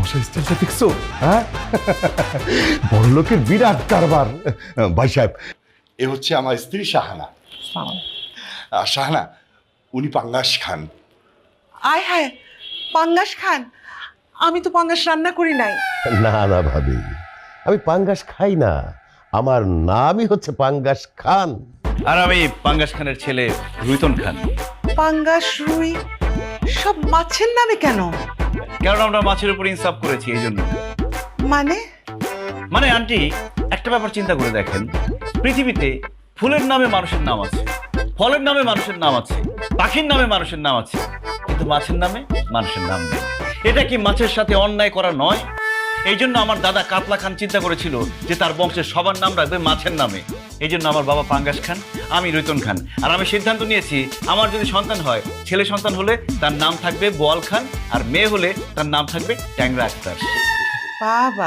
বসা স্টাইলটা দেখছো? হ্যাঁ, বড় লোকের বিরাট কারবার। ভাই সাহেব, এ হচ্ছে আমার স্ত্রী শাহানা। শাহানা, উনি পাঙ্গাস খান। আয় হায়, পাঙ্গাস খান? আমি তো পাঙ্গাস রান্না করি নাই। না না ভাবি, আমি পাঙ্গাস খাই না, আমার নামই হচ্ছে পাঙ্গাস খান। আর আমি পাঙ্গাস খানের ছেলে রুইতন খান। পাঙ্গাস, রুই সব মাছের নামে কেন? কারণ আমরা মাছের উপর ইনসাফ করেছি এই জন্য। মানে আন্টি, একটা ব্যাপার চিন্তা করে দেখেন, পৃথিবীতে ফুলের নামে মানুষের নাম আছে, ফলের নামে মানুষের নাম আছে, পাখির নামে মানুষের নাম আছে, কিন্তু মাছের নামে মানুষের নাম নেই। এটা কি মাছের সাথে অন্যায় করা নয়? এই জন্য আমার দাদা কাতলা খান চিন্তা করেছিল যে তার বংশের সবার নাম রাখবে মাছের নামে। এই জন্য আমার বাবা পাঙ্গাস খান, আমি রুইতন খান। আর আমি সিদ্ধান্ত নিয়েছি, আমার যদি সন্তান হয়, ছেলে সন্তান হলে তার নাম থাকবে বোয়াল খান, আর মেয়ে হলে তার নাম থাকবে ট্যাংরা আক্তার। বাবা,